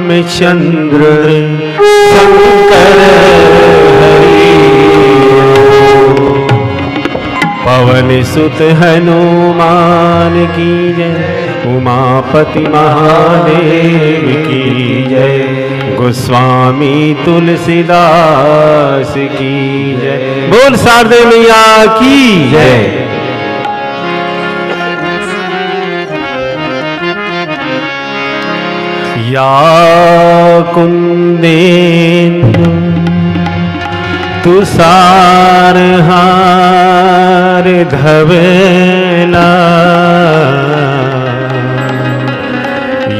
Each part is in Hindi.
रामचंद्र शंकर हरि। पवन सुत हनुमान की जय, उमापति महादेव की जय, गोस्वामी तुलसीदास की जय। बोल शारदे मैया की जय। या कुंदेन्दु तुषारहार धवला,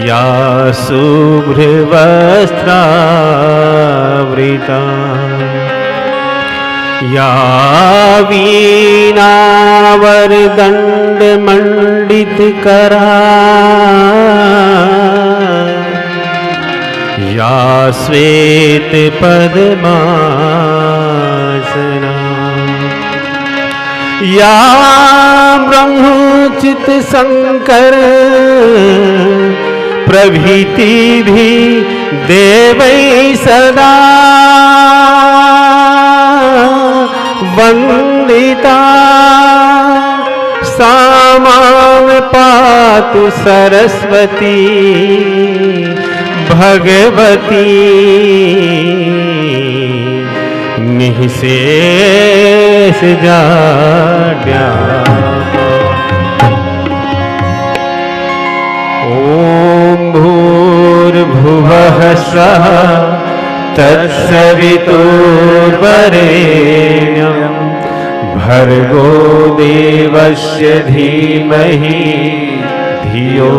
या शुभ्रवस्त्रावृता, या वीणावरदण्डमण्डितकरा, या श्वेत पद्मासना, या ब्रह्मोचित शंकर प्रभृति भी देवै सदा वंदिता। सा मां पातु सरस्वती भगवती निःशेष जाड्या। ओम भूर्भुवः स्वः तत्सवितुर्वरेण्यं भर्गो देवस्य धीमहि धियो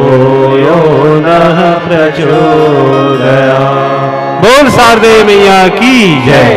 यो नः प्रचोदयात्। बोल शारदे मैया की जय।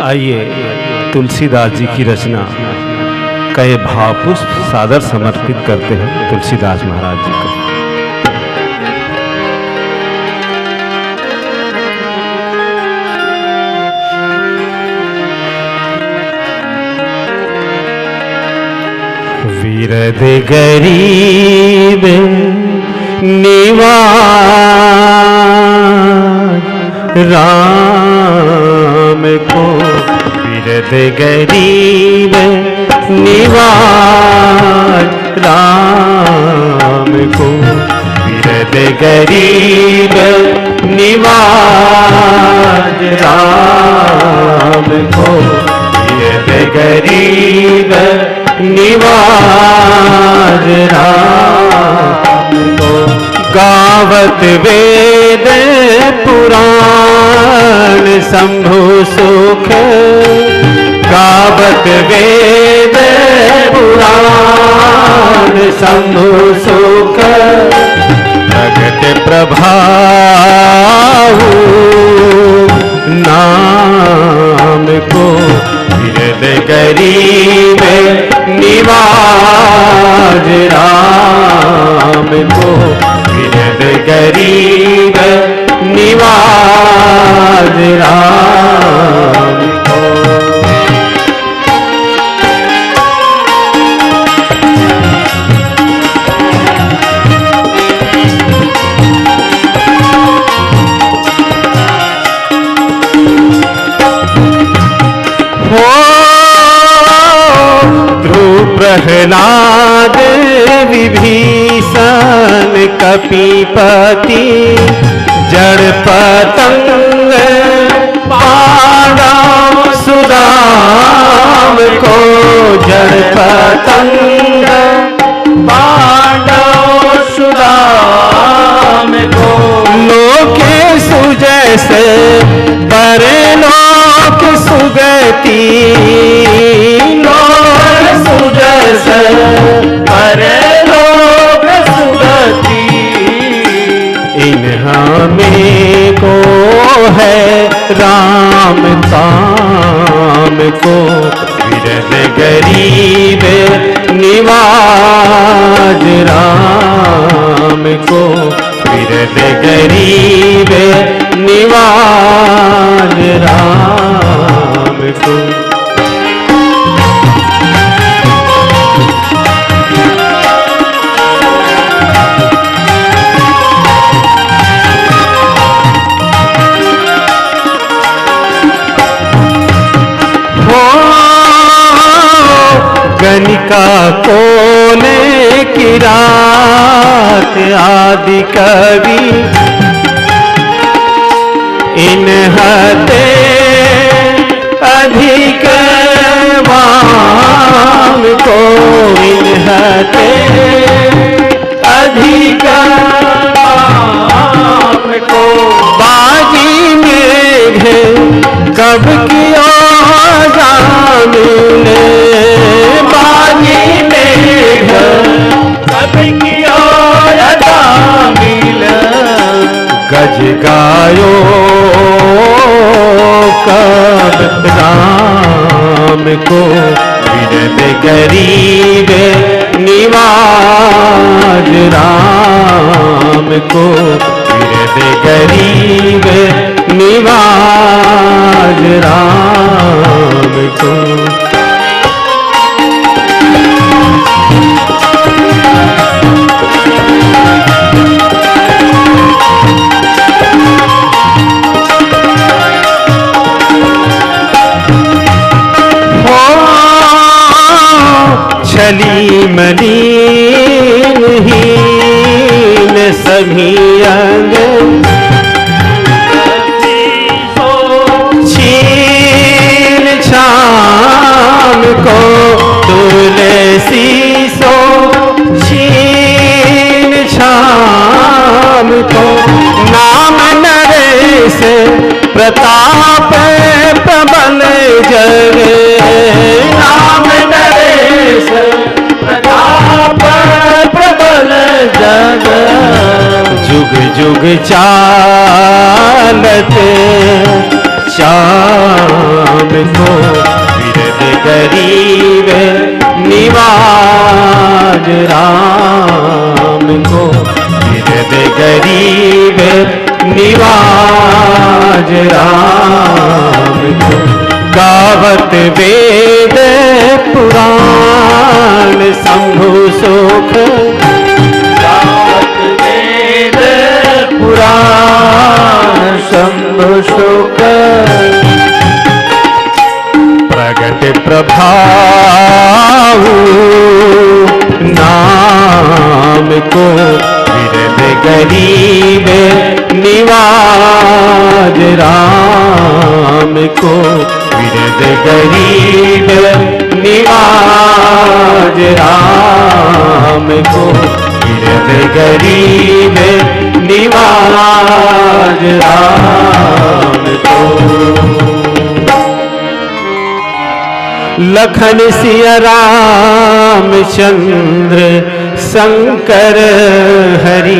आइए तुलसीदास जी की रचना का ये भावपुष्प सादर समर्पित करते हैं तुलसीदास महाराज जी को। विरद गरीब निवाज राम को, विरद गरीब निवाज राम को, विरद गरीब निवाज राम को, विरद गरीब निवाज राम को। गावत वेद पुराण शंभु सुख, गावत वेद पुराण शंभु सुख प्रगट प्रभाऊ नाम को हृदय गरीब निवाज राम को हृदय गरीब निवाज राम को। प्रहलाद विभीषण कपिपति जड़ पतंग पांडव सुदाम को जड़ पतंग पांडव सुदाम को लोके सुजैसे परलोक सुगति परलोक सुगति इन हमें को है राम ताम को हृदय गरीब निवाज राम को हृदय गरीब निवाज राम को। गणिका कोने की रात आदि कवि इन हते अधिक वाम को इन हते अधिक वाम को बाजी मेघ कब किया जामिले बाजी मेघ कब किया जामिल गज गायो कब राम को हृदय गरीब निवाज राम को हृदय गरीब निवाज राम को। छली मलिन हीन सभी अंग छीन छाम को तुलसी सो छीन छाम को नाम नरेश प्रताप प्रबल जगे नाम नरेश प्रताप प्रबल जग जुग जुग चालत श्याम को हृदय गरीब निवाज राम को हृदय गरीब निवाज राम को। गावत वेद पुराण शंभु सुख गावत वेद पुराण शंभु सुख प्रगट प्रभाऊ नाम को हृदय गरीब निवाज राम को हृदय गरीब निवाज राम को हृदय गरीब निवाज राम को। लखन सिया रामचंद्र शंकर हरि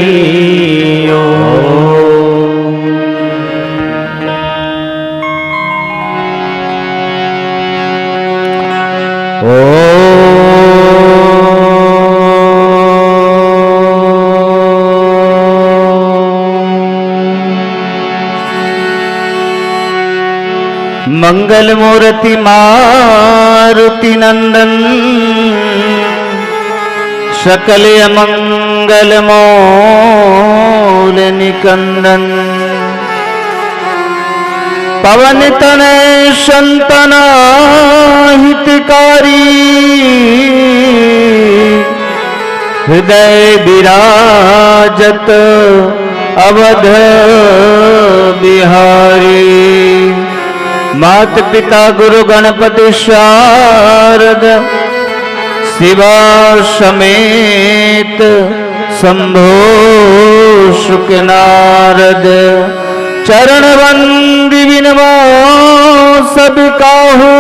मंगल मूर्ति मारुति नंदन सकल मंगल मोल निकंदन पवन तनय संतना हितकारी हृदय विराजत अवध बिहारी मात पिता गुरु गणपति शारद शिवा समेत शंभो शुक नारद चरण वंदी विनवा सब काहू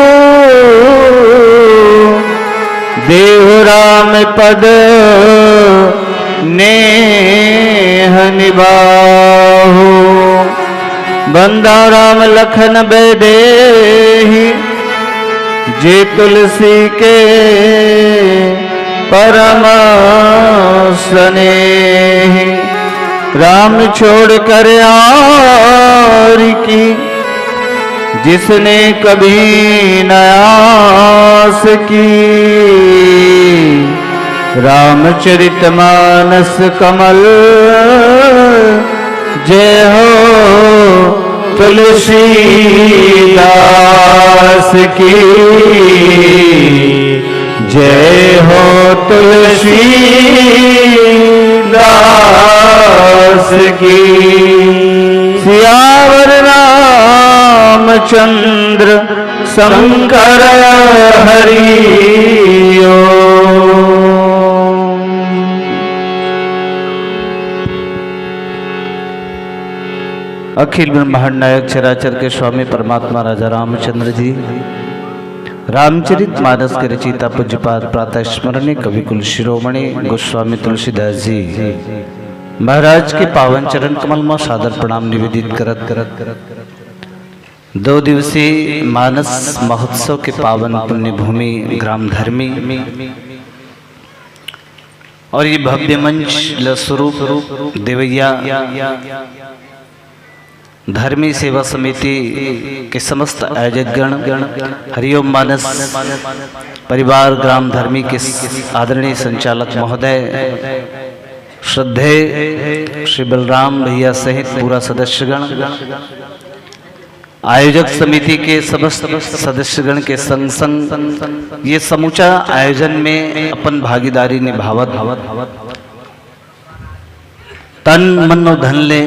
देव राम पद नेह निबाहु बंदा राम लखन बैदेही जे तुलसी के परम स्नेही राम छोड़ कर आर की जिसने कभी न आस की रामचरितमानस कमल जय हो तुलसीदास की जय हो तुलसीदास की सियावर रामचंद्र शंकर हरि अखिल ब्रह्मांड नायक चराचर के स्वामी परमात्मा राजा रामचंद्र जी रामचरित मानस के रचयिता पूज्यपाद प्रातः स्मरणीय कविकुल शिरोमणि गोस्वामी तुलसीदास जी महाराज के पावन चरण कमल में सादर प्रणाम निवेदित करत 2 दिवसीय मानस महोत्सव के पावन पुण्य भूमि ग्राम धर्मी और ये भव्य मंच स्वरूप देवैया धर्मी सेवा समिति के समस्त आयोजक गण हरिओम मानस परिवार ग्राम धर्मी के आदरणीय संचालक महोदय श्रद्धेय श्री बलराम भैया सहित पूरा सदस्यगण आयोजक समिति के समस्त सदस्यगण के संग संग ये समूचा आयोजन में अपन भागीदारी निभावत तन मन और धन ले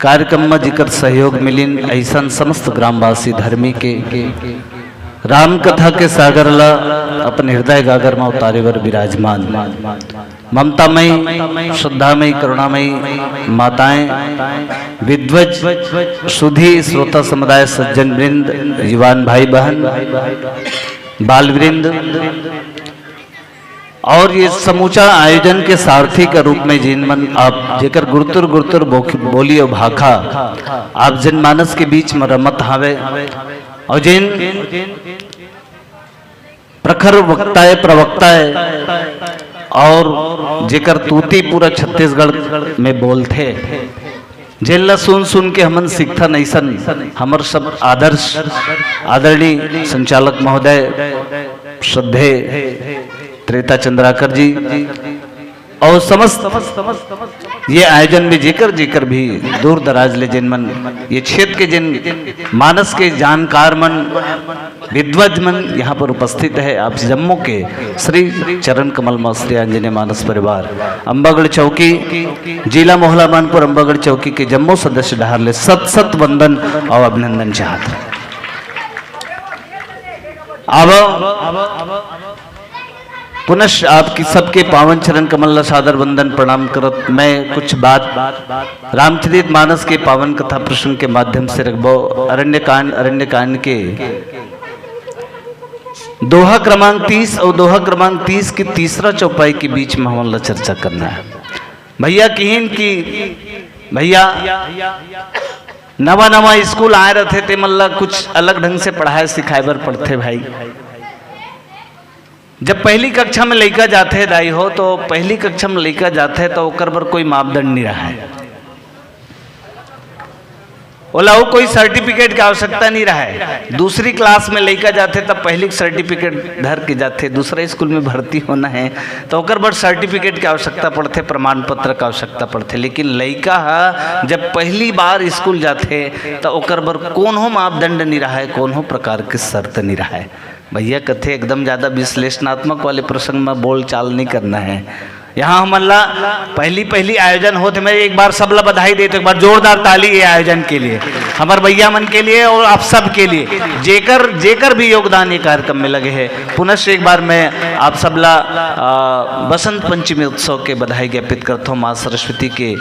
कार्यक्रम में जिकर सहयोग मिलिन ऐसा समस्त ग्रामवासी धर्मी के राम कथा के सागर ला अपन हृदय गागर में उतारे वर विराजमान ममतामयी श्रद्धामयी करुणामयी माताएं विद्वज सुधी श्रोता समुदाय सज्जन वृंद युवान भाई बहन बाल वृंद और ये समूचा आयोजन के सारथी के रूप में जिनमन आप जेकर गुरुतुर गुरुतुर बोली और भाखा आप जनमानस के बीच में रमत हावे और जिन प्रखर वक्ताएं प्रवक्ताएं और जेकर तूती पूरा छत्तीसगढ़ में बोलते जेला सुन सुन के हमन सीखता नहीं सन हमर सब आदर्श आदरणीय संचालक महोदय श्रद्धेय त्रेता चंद्राकर जी और समस्त ये आयोजन में जेकर जेकर भी दूर दराज ले जिन मन ये क्षेत्र के जिन मानस के जानकार मन विद्वज मन यहाँ पर उपस्थित है आप जम्मू के श्री चरण कमल में श्री आंजनेय मानस परिवार अंबागढ़ चौकी जिला मोहला मानपुर अंबागढ़ चौकी के जम्मू सदस्य डहार ले सत सत वंदन और अभिनंदन चाहते अब पुनः आपकी सबके पावन चरण कमल सादर वंदन प्रणाम करत मैं कुछ बात रामचरित मानस के पावन कथा प्रसंग के माध्यम से रखबो अरण्य कांड के दोहा क्रमांक 30 और दोहा क्रमांक 30 की तीसरा चौपाई के बीच में हमारा चर्चा करना है। भैया कहीं की भैया नवा नवा स्कूल आए रहते थे, मतलब कुछ अलग ढंग से पढ़ाए सिखाए बर पढ़ते भाई। जब पहली कक्षा में लड़का जाते है दाई हो, तो पहली कक्षा में लड़का जाते है तो ओकर बर कोई मापदंड नहीं रहा है, बोला वो कोई सर्टिफिकेट की आवश्यकता नहीं रहा है। दूसरी क्लास में लड़का जाते तब पहली सर्टिफिकेट धर के जाते, दूसरे स्कूल में भर्ती होना है तो ओकर बर सर्टिफिकेट की आवश्यकता पड़ते, प्रमाण पत्र की आवश्यकता पड़ते। लेकिन लड़का जब पहली बार स्कूल जाते तो ओकर बर कोनो मापदंड नहीं रहा है, कोनो प्रकार के शर्त नहीं रहा है। भैया कथे एकदम ज़्यादा विश्लेषणात्मक वाले प्रसंग में बोल चाल नहीं करना है। यहाँ हमला पहली आयोजन होते, मैं एक बार सबला बधाई देते, एक बार जोरदार ताली ये आयोजन के लिए, हमारे भैया मन के लिए और आप सब के लिए, जेकर भी योगदान ये कार्यक्रम में लगे हैं। पुनः एक बार मैं आप सबला बसंत पंचमी उत्सव के बधाई ज्ञापित करता हूँ। माँ सरस्वती के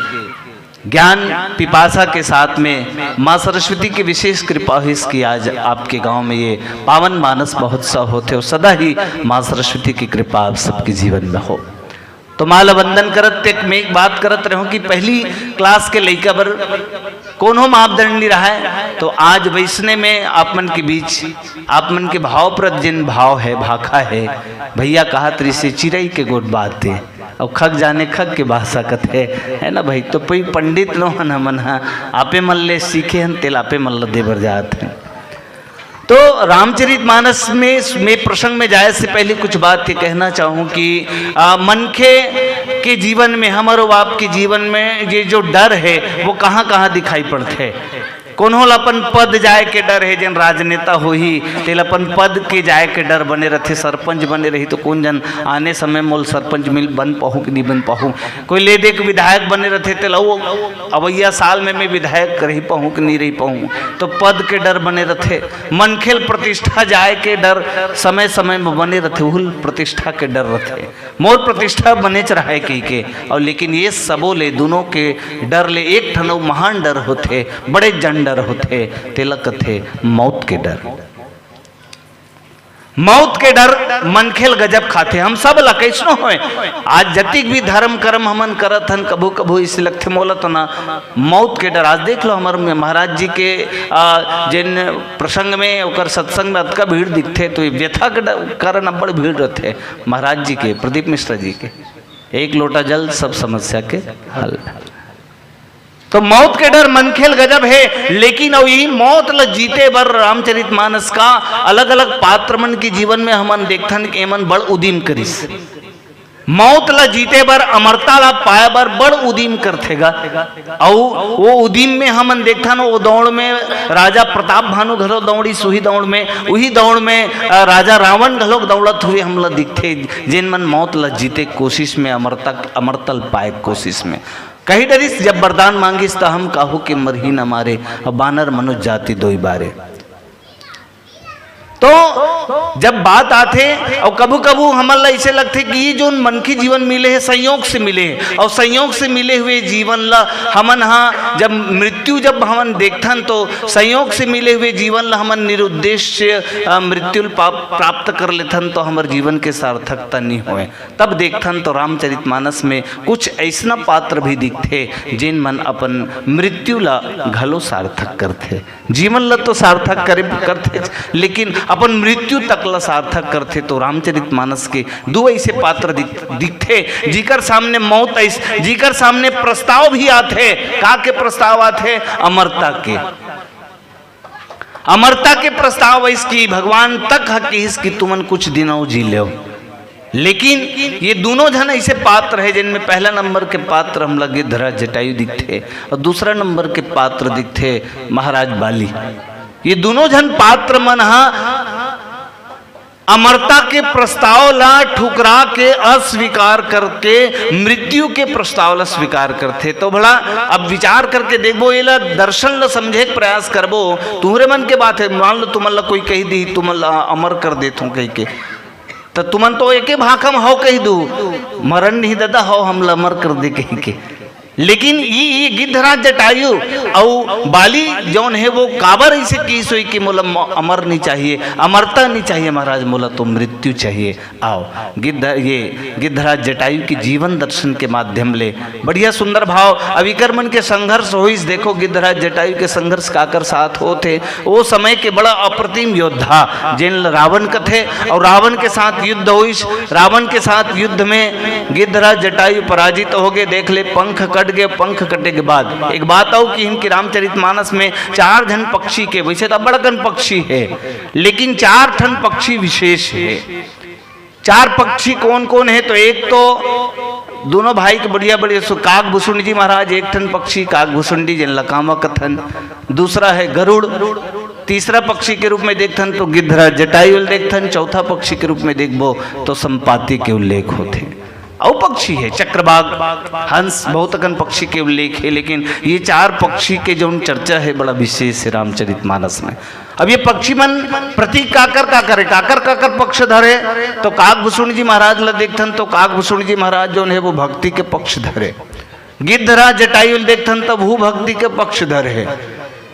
ज्ञान पिपासा के साथ में माँ सरस्वती की विशेष कृपा हुई इसकी आज आपके गांव में ये पावन मानस महोत्सव होते हो। सदा ही माँ सरस्वती की कृपा आप सबके जीवन में हो। तो माला वंदन करत मैं एक बात करत रहूं कि पहली क्लास के लड़का बर कोनो मापदंड नहीं रहा है। तो आज वैसने में आप मन के बीच आप मन के भाव प्रत जिन भाव है भाखा है, भैया कहा तरी से चिड़ई के गोट बात दे और खग जाने खग के भाषा कथे है ना भाई। तो कोई पंडित लो हन हमन आपे मन ले सीखे हन तेल आपे मन ल देवर जात हैं। तो रामचरितमानस में प्रसंग में जाए से पहले कुछ बात ये कहना चाहूँ कि मनखे के जीवन में, हमारो बाप के जीवन में ये जो डर है वो कहाँ कहाँ दिखाई पड़ते है। कोन्हों अपन पद जाए के डर है, जन राजनेता हो ही तेल अपन पद के जाए के डर बने रहते। सरपंच बने रही तो कौन जन आने समय मोल सरपंच मिल बन पाहूँ कि नहीं बन पाहूँ। कोई ले दे के विधायक बने रहते थे, लो अवैया साल में मैं विधायक रही पाहूँ कि नहीं रही पाहूँ, तो पद के डर बने रहते। मनखेल प्रतिष्ठा जाए के डर समय समय में बने रहते, उल प्रतिष्ठा के डर रहते। मोर प्रतिष्ठा बने च रहा कही के, और लेकिन ये सबो ले दोनों के डर ले एक ठनो महान डर होते, बड़े जन डर होते, तिलक थे मौत के डर। मौत के डर मनखेल गजब खाते। हम सब ला कैसनो होए, आज जतिक भी धर्म कर्म हमन करत हन कभू कभू इस लगते मोलत ना मौत के डर। आज देख लो हमारे महाराज जी के जिन प्रसंग में ओकर सत्संग में अतका भीड़ दिखते, तो व्यथा के कारण बड़ भीड़ रहते। महाराज जी के प्रदीप मिश्रा जी के एक लोटा जल सब समस्या के हल। तो मौत के डर मनखेल गजब है। लेकिन अब यही मौत ल जीते बर रामचरितमानस का अलग अलग पात्र मन के जीवन में हमन देखथन कि एमन बड़ उदीम करिस। मौत ला जीते बर अमरता ला पाए बर बड़ उदीम करथेगा। और वो उदीम में हमन देखथन वो दौड़ में राजा प्रताप भानु घलो दौड़ी, सुही दौड़ में वही दौड़ में राजा रावण घलो दौड़त हुए हमला दिखते, जिन मन मौत ला जीते कोशिश में अमरतल पाए कोशिश में। कही डरिस जब वरदान मांगिस तो हम काहू के मरही न मारे, और बानर मनुष्य जाति दोई बारे। तो जब बात आते और कभू कभू हमला ऐसे लगते कि ये जो मनखी जीवन मिले है संयोग से मिले हैं, और संयोग से मिले हुए जीवन ला हमन जब मृत्यु जब हमन देखथन तो संयोग से मिले हुए जीवन ला हमन निरुद्देश्य मृत्यु प्राप्त कर लेथन, तो हमारे जीवन के सार्थकता नहीं होए। तब देखथन तो रामचरितमानस में कुछ ऐसा पात्र भी दिखते जिन मन अपन मृत्यु ला घलो सार्थक करते। जीवन ला तो सार्थक करते लेकिन अपन मृत्यु तक ला सार्थक करते। तो रामचरितमानस के दो ऐसे पात्र दिखते जिकर सामने मौत जिकर सामने प्रस्ताव भी आते। का के प्रस्ताव आते? अमरता के। अमरता के प्रस्ताव इसकी भगवान तक हक इसकी तुमन कुछ दिनों जी लो। लेकिन ये दोनों जन ऐसे पात्र है जिनमें पहला नंबर के पात्र हम लगे धरा जटायु दिखते और दूसरा नंबर के पात्र दिखते महाराज बाली। ये दोनों जन पात्र मन अमरता के प्रस्ताव ला ठुकरा के अस्वीकार करके मृत्यु के प्रस्ताव ला स्वीकार करते। तो बड़ा अब विचार करके देखबो, ये ला दर्शन ला समझे के प्रयास करबो। तुम्हारे मन के बात है, मान लो तुमन ला कोई कही दी तुम अमर कर देतों कही के, तो तुमन तो एक भाखम हो कही दू मरण नहीं दादा हो हम ला अमर कर दे कही के। लेकिन ये गिद्धराज जटायु और बाली जौन है वो काबर ऐसे की सोई कि मोला अमर नहीं चाहिए, अमरता नहीं चाहिए महाराज, मोला तो मृत्यु चाहिए। आओ ये गिद्धराज जटायु की जीवन दर्शन के माध्यम ले बढ़िया सुंदर भाव अविकर्मन के संघर्ष होइस। देखो गिद्धराज जटायु के संघर्ष काकर साथ होते, वो समय के बड़ा अप्रतिम योद्धा जिन रावण कथे और रावण के साथ युद्ध होइस। रावण के साथ युद्ध में गिद्धराज जटायु पराजित हो गए। देख ले पंख कट गए, पंख कटे के बाद एक बात आओ कि इनकी रामचरितमानस में 4 जन पक्षी के, वैसे तो बड़कन पक्षी है लेकिन 4 ठन पक्षी विशेष है। 4 पक्षी कौन कौन है? तो एक तो दोनों भाई के बढ़िया बढ़िया सो काग भुसुंडी जी महाराज एक ठन पक्षी काग भुसुंडी जिन लकामा कथन, दूसरा है गरुड़, तीसरा पक्षी के रूप में देखथन तो गिद्धराज जटायु देखथन, चौथा पक्षी के रूप में देखबो तो संपाति के उल्लेख होते। और पक्षी है चक्रबाग हंस बहुत अकन पक्षी के उल्लेख है, लेकिन ये 4 पक्षी के जो चर्चा है बड़ा विशेष है रामचरितमानस में। अब ये पक्षी मन प्रतीक काकर काकर है, काकर काकर पक्ष धरे तो काग भुसुंडी जी महाराज ला देखथन तो काग भुसुंडी जी महाराज जो है वो भक्ति के पक्ष धरे, गिद्धराज जटायु देखथन तब वो भक्ति के पक्ष धरे,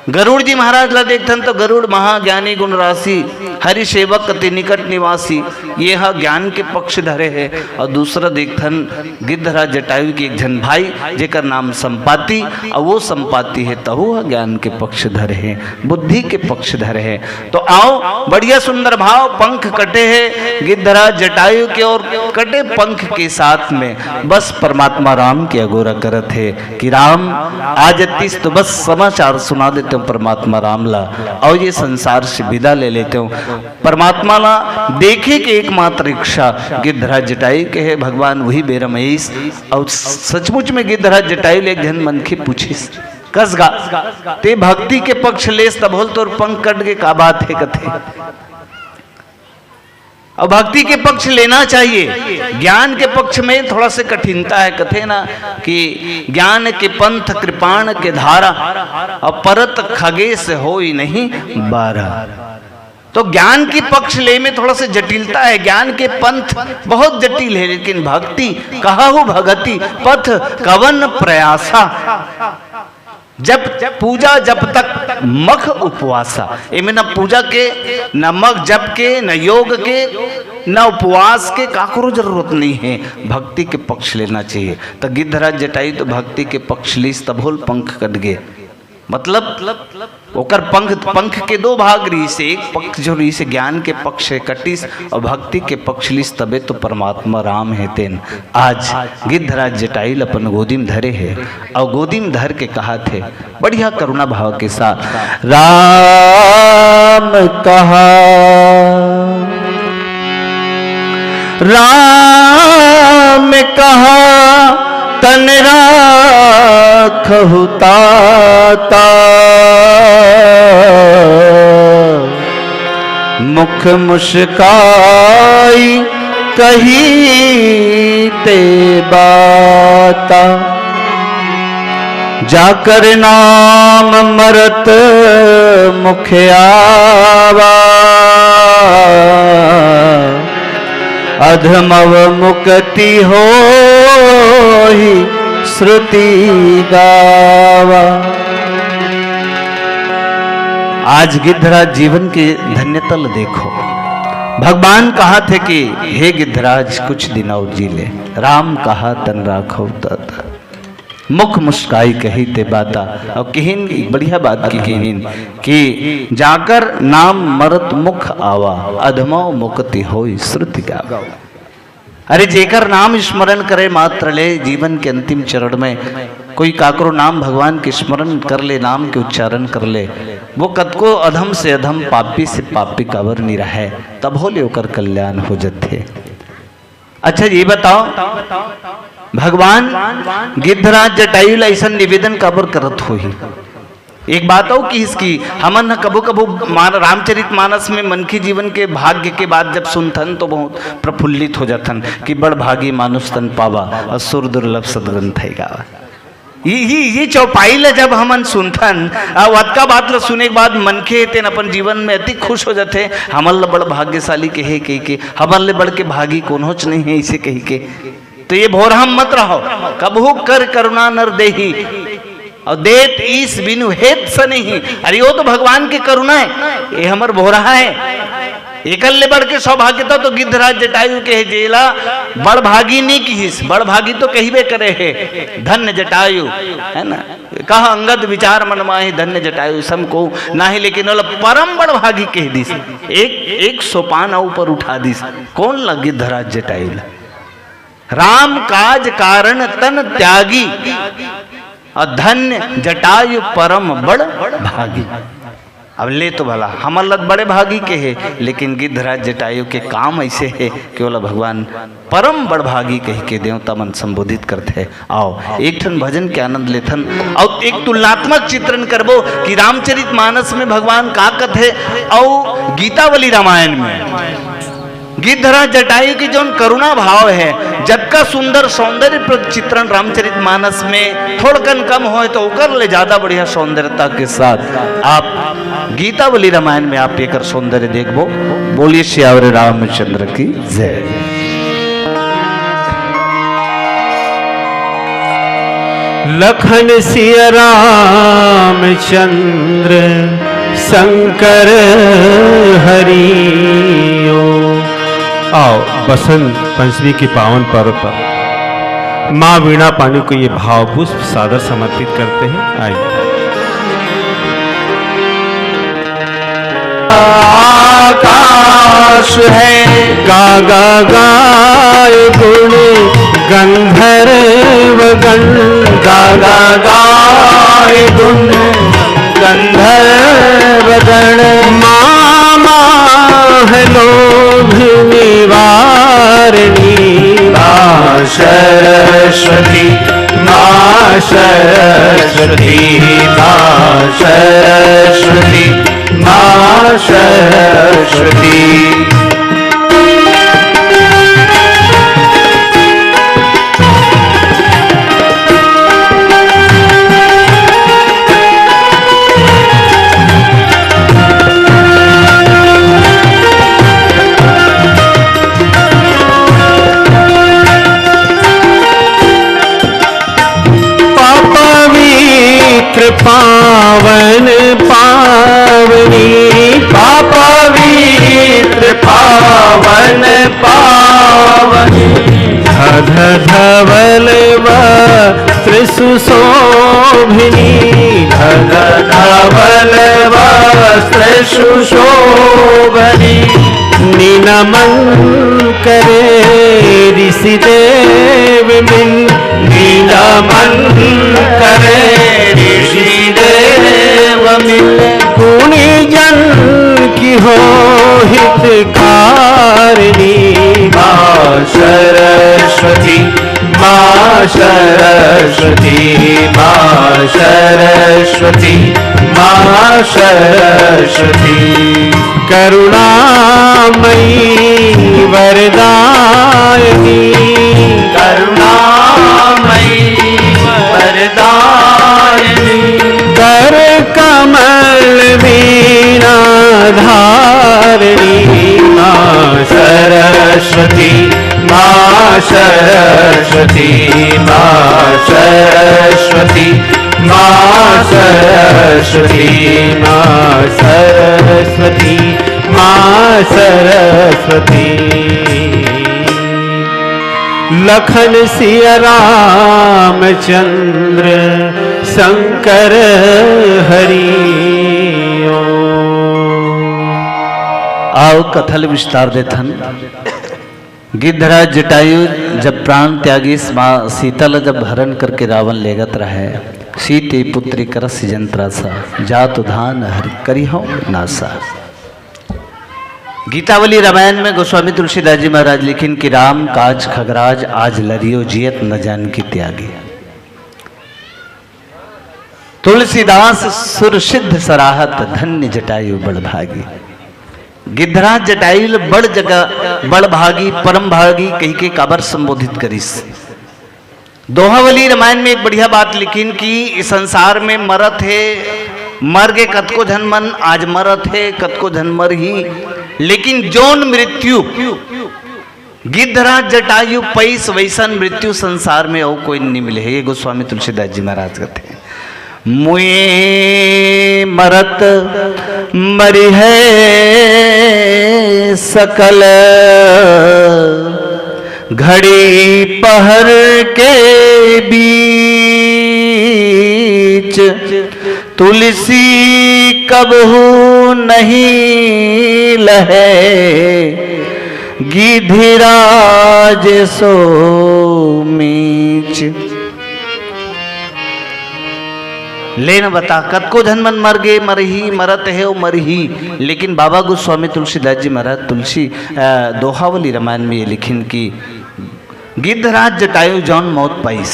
गरुड़ जी महाराज ला देखथन तो गरुड़ महाज्ञानी गुण राशि हरि सेवक अति निकट निवासी, ये हा ज्ञान के पक्ष धरे है। और दूसरा देखथन गिद्धराज जटायु के एक जन भाई जेकर नाम संपाति, और वो संपाति है तो वो ज्ञान के पक्ष धरे है, बुद्धि के पक्ष धरे है। तो आओ बढ़िया सुंदर भाव पंख कटे है गिद्धराज जटायु के, और कटे पंख के साथ में बस परमात्मा राम की अगोरा करत है कि राम आज तीस तो बस समाचार सुना देते हूँ परमात्मा राम ला, और ये संसार से विदा ले लेते हूँ। परमात्मा ला देखे के एकमात्र इच्छा गिद्धराज जटायु के है, भगवान वही बेरमईस। और सचमुच में गिद्धराज जटायु एक जन मन के पूछिस कसगा ते भक्ति के पक्ष लेस तब होल तोर पंख कट के का बात है कथे। और भक्ति के पक्ष लेना चाहिए, ज्ञान के पक्ष में थोड़ा सा कठिनता है। कथे ना कि ज्ञान के पंथ कृपाण के धारा और परत खगेश होई नहीं बारा। तो ज्ञान की पक्ष ले में थोड़ा सा जटिलता है, ज्ञान के पंथ बहुत जटिल है, लेकिन भक्ति कहा हो भगति पथ कवन प्रयासा, जब पूजा जब तक मख उपवासा, इनमें न पूजा के न मख जप के न योग के न उपवास के काकरो जरूरत नहीं है, भक्ति के पक्ष लेना चाहिए। तो गिद्धराज जटायु तो भक्ति के पक्ष लीस तब होल पंख कट गए, मतलब ओकर पंख के 2 भाग रही से, एक पक्ष जो रही से ज्ञान के पक्ष है कटिस और भक्ति के पक्ष लिस तबे तो परमात्मा राम है तेन। आज गिद्धराज जटायु अपन गोदीम धरे है और गोदीम धर के कहा थे बढ़िया करुणा भाव के साथ, राम कहा राम कहा तन राखहु ताता, मुख मुस्काई कही ते बाता, जाकर नाम मरत मुख आवा, अधमव मुक्ति हो ही श्रुति गावा। आज गिद्धराज जीवन के धन्यतल देखो, भगवान कहा थे कि हे गिद्धराज कुछ दिन और जी ले, राम कहा तन राखो ताता, मुख मुस्काई कही ते बाता। और कहिन बढ़िया बात की कहिन कि जाकर नाम मरत मुख आवा, अधमो मुक्ति होई श्रुति गावा। अरे जेकर नाम स्मरण करे मात्र ले, जीवन के अंतिम चरण में कोई काकरो नाम भगवान के स्मरण कर ले, नाम के उच्चारण कर ले, वो कतको अधम से अधम पापी से पापी काबर नहीं रहे, तब होले ओकर कल्याण हो जाते। अच्छा ये बताओ भगवान गिद्धराज जटायु ऐसा निवेदन काबर करत हो ही? एक बात हो कि इसकी हमन कबो कबो रामचरितमानस में मनखी जीवन के भाग्य के बाद जब सुनथन तो बहुत प्रफुल्लित हो जाथन कि बड़ भागी मानुष तन पावा और सुर दुर्लभ सदग्रंथ है गावा। ये चौपाई ला जब हमन सुनथन वतका बात ला सुने के बाद मनखे तेन अपन जीवन में अति खुश हो जाते, हमन ला बड़ भाग्यशाली कहे के हमन ले बढ़ के भागी कोनोच नहीं है इसे कही के। तो ये भोरहम मत रहो, कबहू कर करुणा नर देही और देत ईस बिनु हेत सनही। अरे वो तो भगवान की करुणा है, ये हमर भोरहा है। एकल्ले बढ़ के सौभाग्यता तो गिद्धराज जटायु के है जेला बड़ भागी नहीं की, बड़ भागी तो कहिबे करे है धन्य जटायु, है ना। कहा अंगद विचार मन माही धन्य जटायु सम को नाही, लेकिन बोला परम बड़ भागी कह दिस, एक सोपान ऊपर उठा दिस। कौन ला गिद्धराज जटायु ला? राम काज कारण तन त्यागी और धन्य जटायु परम बड़ भागी। अब ले तो भला हमर लग बड़े भागी के है, लेकिन गिद्धराज जटायु के काम ऐसे है केवल भगवान परम बड़ भागी कह के देवता मन संबोधित करते हैं। आओ एक ठन भजन के आनंद लेथन और एक तुलनात्मक चित्रण करबो कि रामचरित मानस में भगवान का कथे और गीतावली रामायण में गिद्धराज जटायु की जो करुणा भाव है, जग का सुंदर सौंदर्य चित्रण रामचरित मानस में थोड़कन कम हो तो ओकर ले ज्यादा बढ़िया सौंदर्यता के साथ आप गीतावली रामायण में आप एकर सौंदर्य देखबो। बोलिए श्यावर रामचंद्र की जय। लखन सिया रामचंद्र शंकर हरिओ। आओ बसंत पंचमी की पावन पर्व पर माँ वीणा पानी को ये भाव पुष्प सादर समर्पित करते हैं। आइए। आकाश है गा गा गाय गुण गंधर्व गण, गा गा गाय गुण गंधर्व गण। मामा है लोभ निवारणी, माँ सरस्वती माँ सरस्वती माँ सरस्वती माँ सरस्वती। पावन पावनी पवित्र पावन पावनी। धध धवल वस्त्र सुशोभिनी, धध धवल वस्त्र सुशोभनी। निनमन करे ऋषि देव मिल, निनमन करे ऋषि देव मिल। गुणी जन की हो हितकारिणी, माँ सरस्वती माँ सरस्वती माँ सरस्वती माँ सरस्वती। करुणामयी वरदायिनी, करुणामयी वरदायिनी। कर कमल वीणा धारिणी, माँ सरस्वती माँ सरस्वती माँ सरस्वती माँ सरस्वती माँ सरस्वती माँ सरस्वती। लखन सिया रामचंद्र शंकर हरिओ। आओ कथल विस्तार देथन। गिद्धराज जटायु जब प्राण त्यागी माँ सीता ला जब हरण करके रावण लेगत रहे, सीते पुत्री करस जंत्रासा जात उधान हरि करी हो नासा। गीतावली रामायण में गोस्वामी तुलसीदास जी महाराज लिखिन कि राम काज खगराज आज लरियो जियत न जान की त्यागी। तुलसीदास सुर सिद्ध सराहत धन्य जटायु बड़ भागी। गिद्धराज जटायु बड़ जगह बड़ भागी परम भागी कही के काबर संबोधित करिस। दोहावली रामायण में एक बढ़िया बात लिखिन कि इस संसार में मरत है, मर के कतको धन मन आज मरत है, कतको धन मर ही, लेकिन जौन मृत्यु गिद्धराज जटायु पैस वैसन मृत्यु संसार में और कोई नहीं मिले है। ये गोस्वामी तुलसीदास जी महाराज कहते हैं। मुए मरत मरि है सकल, घड़ी पहर के बीच, तुलसी कबहू नहीं लहे, गिधिराज सो मीच। लेन बता कतको धनमन मर गए, मरही मरत है ओ मरही। लेकिन बाबा गोस्वामी तुलसीदास जी महाराज तुलसी दोहावली रामायण में ये लिखिन की गिद्धराज जटायु जौन मौत पाइस,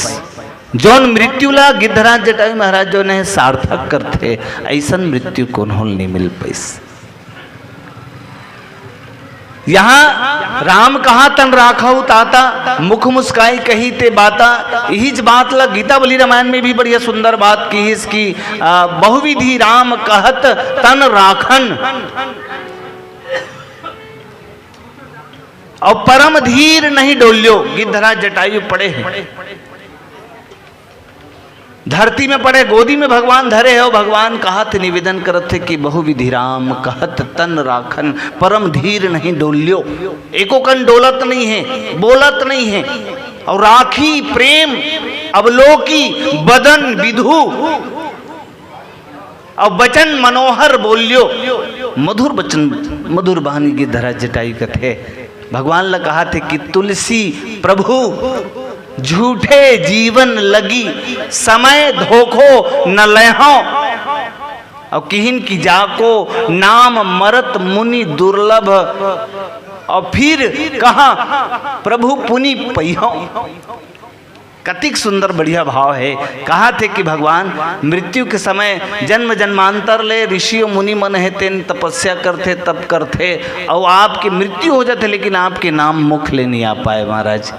जौन मृत्यु ला गिद्धराज जटायु महाराज जो ने सार्थक करते, ऐसन मृत्यु कौन होल नहीं मिल पाइस। यहाँ राम कहा तन राखाऊ ताता, मुख मुस्काई कही ते बाता। यही बात ला गीता बलि रामायण में भी बढ़िया सुंदर बात की है इसकी। बहुविधि राम कहत तन राखन, और परम धीर नहीं डोल्यो। गिद्धराज जटायु पड़े हैं धरती में, पड़े गोदी में भगवान धरे हो। भगवान कहत निवेदन करत थे कि बहुविधि राम कहत तन राखन, परम धीर नहीं डोल्यो। एको कन डोलत नहीं है, बोलत नहीं है, और राखी प्रेम अवलोकी बदन विधु, और वचन मनोहर बोल्यो। मधुर वचन मधुर बहानी गिद्धराज जटायु कथे। भगवान ने कहा थे कि तुलसी प्रभु झूठे जीवन लगी, समय धोखो न लहो, और किहिन की जाको नाम मरत मुनि दुर्लभ। और फिर कहा प्रभु पुनि पहियो। कतिक सुंदर बढ़िया भाव है। कहा थे कि भगवान मृत्यु के समय जन्म जन्मांतर ले ऋषियों मुनि मन है तेन तपस्या करते तप करते, और आपकी मृत्यु हो जाते लेकिन आपके नाम मुख ले नहीं आ पाए महाराज।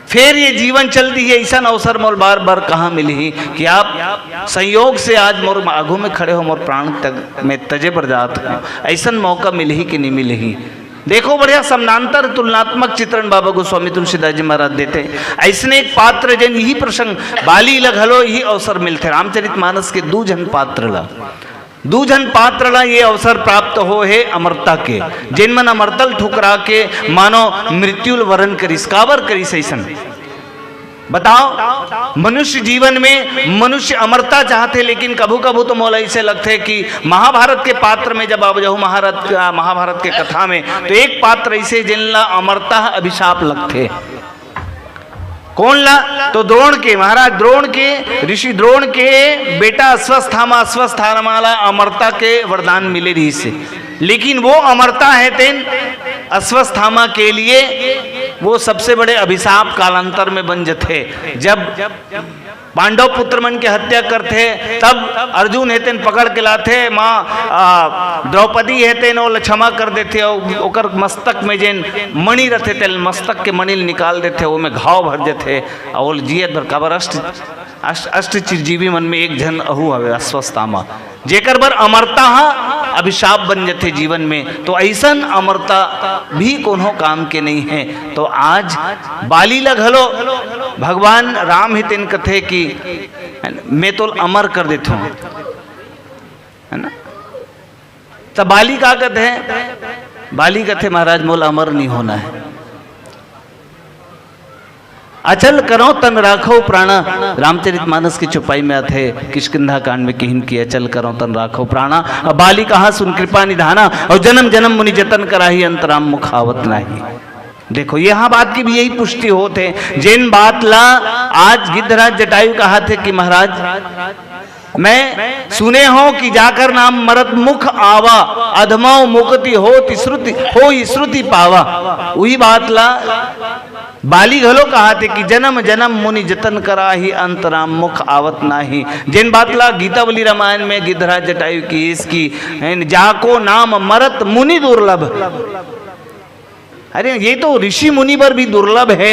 फिर ये जीवन चलती है। ऐसा अवसर मोर बार बार कहाँ मिली ही कि आप संयोग से आज मोर आगू में खड़े हो, मोर प्राण तक में तजे पर जात हो। ऐसा मौका मिले ही कि नहीं मिले ही। देखो बढ़िया समानांतर तुलनात्मक चित्रण बाबा गोस्वामी तुलसीदास जी महाराज देते। ऐसने एक पात्र जन यही प्रसंग बाली लगलो यही अवसर मिलते। रामचरितमानस के दूजन पात्र ला, दूजन पात्र ला ये अवसर प्राप्त हो है अमरता के, जिनमन अमरतल ठुकरा के मानो मृत्यु वरण करिस काबर करिस। ऐसन बताओ मनुष्य जीवन में मनुष्य अमरता चाहते, लेकिन कभू कभू तो मौला ऐसे लगते कि महाभारत के पात्र में जब आप जाओ महाभारत के कथा में, तो एक पात्र ऐसे जिनला अमरता अभिशाप लगते। कौन ला? तो द्रोण के, महाराज द्रोण के, ऋषि द्रोण के बेटा अश्वस्थामा ला अमरता के वरदान मिले रही से, लेकिन वो अमरता है तेन अश्वस्थामा के लिए वो सबसे बड़े अभिशाप कालांतर में बन जथे। जब पांडव पुत्र मन के हत्या करते तब अर्जुन हेतेन पकड़ के लाते, माँ द्रौपदी हेतेन वो क्षमा कर देते, और ओकर मस्तक में जेन मणि रहते थे मस्तक के मणि निकाल देते, वो में घाव भर देते, और जियत भर काबर अष्ट चिरजीवी मन में एक जन अहू हवे अश्वस्थामा, जेकर बर अमरता अभिशाप बन जाते जीवन में। तो ऐसा अमरता भी कोनो काम के नहीं है। तो आज बाली लगलो भगवान राम ही तेन कथे कि मैं तो अमर कर देता हूँ, है ना। तो बाली का कहते हैं, बाली कथे महाराज मोल अमर नहीं होना है। अचल करो तन राखो प्राणा, रामचरितमानस की चौपाई में आते किष्किंधा कांड में किहिन की अचल करो तन राखो प्राणा, और बाली कहा सुन कृपा निधाना, और जन्म जन्म मुनि जतन कराही अंतराम मुखावत नाही। देखो यहाँ बात की भी यही पुष्टि होते, जिन बात ला आज गिद्धराज जटायु कहा थे कि महाराज मैं सुने हो कि जाकर नाम मरत मुख आवा, अधमाओ मुक्ति हो श्रुति पावा। वही बात ला बाली घलो कहा थे कि जन्म जन्म मुनि जतन करा ही अंतराम मुख आवत नाही। जिन बात ला गीतावली रामायण में गिद्धराज जटायु की इसकी जाको नाम मरत मुनि दुर्लभ। अरे ये तो ऋषि मुनि पर भी दुर्लभ है।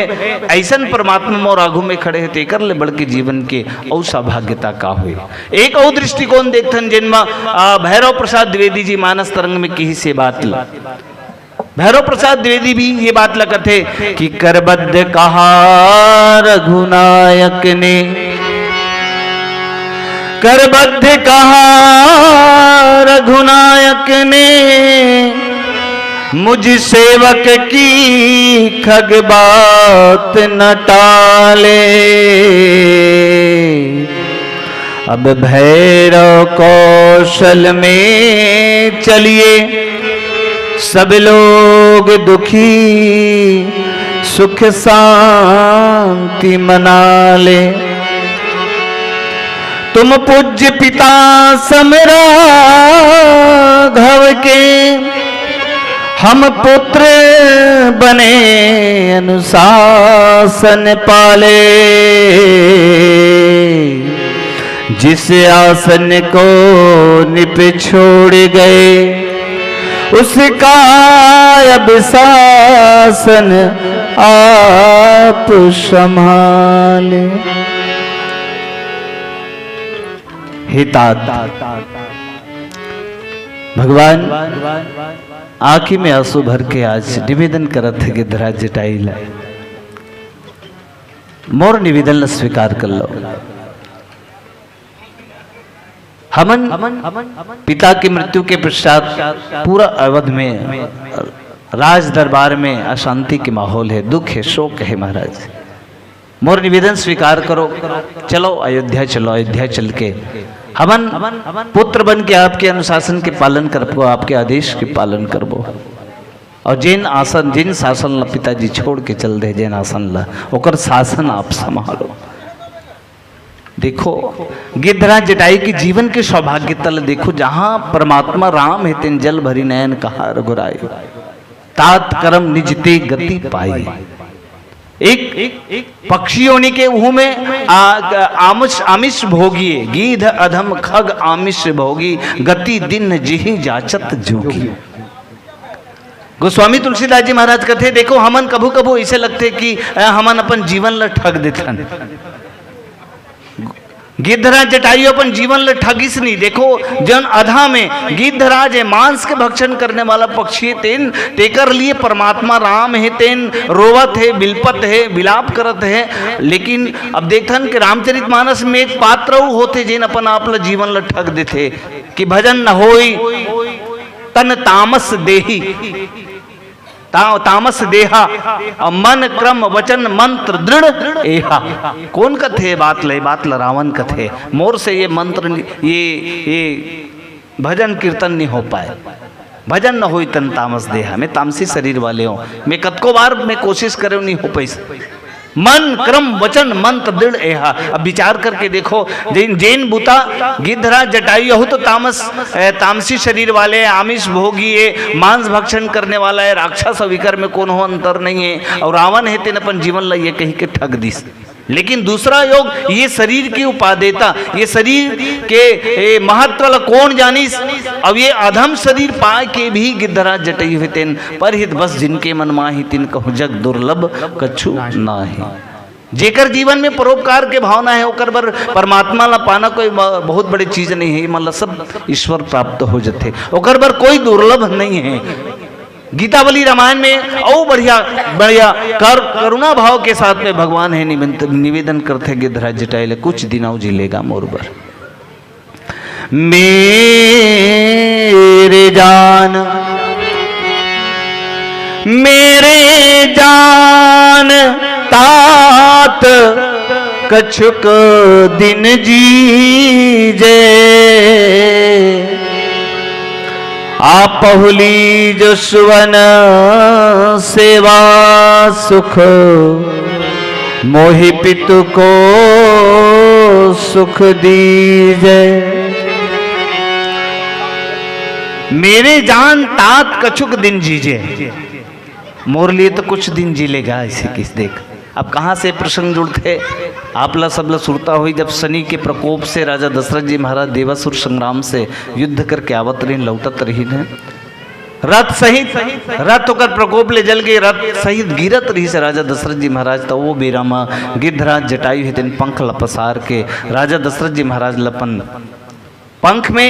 ऐसा परमात्मा मोर आगू में खड़े है तेकर ले बढ़ के जीवन के और सौभाग्यता का हुए। एक और दृष्टिकोण देखथन जिनमें भैरव प्रसाद द्विवेदी जी मानस तरंग में किसी से बात ला भैरव प्रसाद द्विवेदी भी ये बात लगा थे कि करबद्ध कहा रघुनायक ने, करबद्ध कहा रघुनायक ने, मुझ सेवक की खग बात न टाले। अब भैरव कौशल में चलिए, सब लोग दुखी सुख शांति मना ले। तुम पूज्य पिता समराघव के, हम पुत्र बने अनुशासन पाले। जिस आसन को निप छोड़ गए, उसका अब शासन आप संभाले। हितात भगवान आँखी में आंसू भर के आज निवेदन करत है गिद्धराज जटाई लाए, मोर निवेदन ल स्वीकार कर लो। हमन पिता की मृत्यु के पश्चात पूरा अवध में राज दरबार में अशांति के माहौल है, दुख है, शोक है। महाराज मोर निवेदन स्वीकार करो, चलो अयोध्या चलो। अयोध्या चल के हमन पुत्र बन के आपके अनुशासन के पालन करबो, आपके आदेश के पालन करबो। और जिन शासन ला पिताजी छोड़ के चल दे, जिन आसन ला ओकर शासन आप संभालो। देखो गिद्धराज जटाई की जीवन के सौभाग्य तल देखो, जहां परमात्मा राम है तिन जल भरी नयन कहा रघुराई, तात कर्म निज ते गति पाई। एक पक्षी होने के मुंह में आमिष भोगिए, गीध अधम खग आमिष भोगी, गति दिन जिहि जाचत जोगी। गोस्वामी तुलसीदास जी महाराज कहते देखो हमन कभू कभू ऐसे लगते कि हमन अपन जीवन ला ठग देथन। गिद्धराज जटायु अपन जीवन ले ठगिस नहीं। देखो जन अधा में गिद्धराज है, मांस के भक्षण करने वाला पक्षी तेन तेकर लिए परमात्मा राम है, तेन रोवत है, बिलपत है, विलाप करत है। लेकिन अब देखथन कि रामचरितमानस में एक पात्र होते जिन अपन आप ला जीवन ला ठग देते कि भजन न होई तन तामस देही, तामस देहा और मन क्रम वचन मंत्र दृढ़ एहा। कौन कथे बात ल रावण कथे, मोर से ये मंत्र ये भजन कीर्तन नहीं हो पाए। भजन न होई तन तामस देहा, मैं तामसी शरीर वाले हूँ, मैं कतको बार मैं कोशिश करे नहीं हो पाई। मन क्रम वचन मंत्र दृढ़ एहा। अब विचार करके देखो जैन बुता गिद्धराज जटायु हो तो तामसी शरीर वाले, आमिष भोगी है, मांस भक्षण करने वाला है, राक्षस विकर में कौन हो अंतर नहीं है। और रावण है तेन अपन जीवन ला ये कही के ठग दिस। लेकिन दूसरा योग ये शरीर की उपादेयता, ये शरीर के महत्व ला कौन जानिस। अब ये अधम शरीर पाए के भी गिद्धराज जटायु है तेन पर हित बस जिनके मन माही तिन कहु जग दुर्लभ कछु नाही। जेकर जीवन में परोपकार के भावना है ओकर बर परमात्मा ला पाना कोई बहुत बड़ी चीज नहीं है, मतलब सब ईश्वर प्राप्त हो जाते, ओकर बर कोई दुर्लभ नहीं है। गीतावली रामायण में और बढ़िया बढ़िया करुणा भाव के साथ में भगवान है निवेदन करते गिद्धराज जटायु ले कुछ दिन जी लेगा मोर बर। मेरे जान तात कछुक दिन जीजे, आप पहुली जो सुवन सेवा सुख, मोहि पितु को सुख दीजे। मेरे जान तात कछुक दिन जीजे, मोर लिए तो कुछ दिन जी लेगा ऐसे किस देख। अब कहाँ से प्रसंग जुड़ते आप ला सब ला सुरता हुई जब शनि के प्रकोप से राजा दशरथ जी महाराज देवासुर संग्राम से युद्ध करके आवत रही, लौटत रही है, रथ सहित रथ होकर प्रकोप ले जल गए, रथ सहित गिरत रही से राजा दशरथ जी महाराज। तो वो बेरामा गिद्धराज जटायु है तेन पंख लपसार के राजा दशरथ जी महाराज लपन पंख में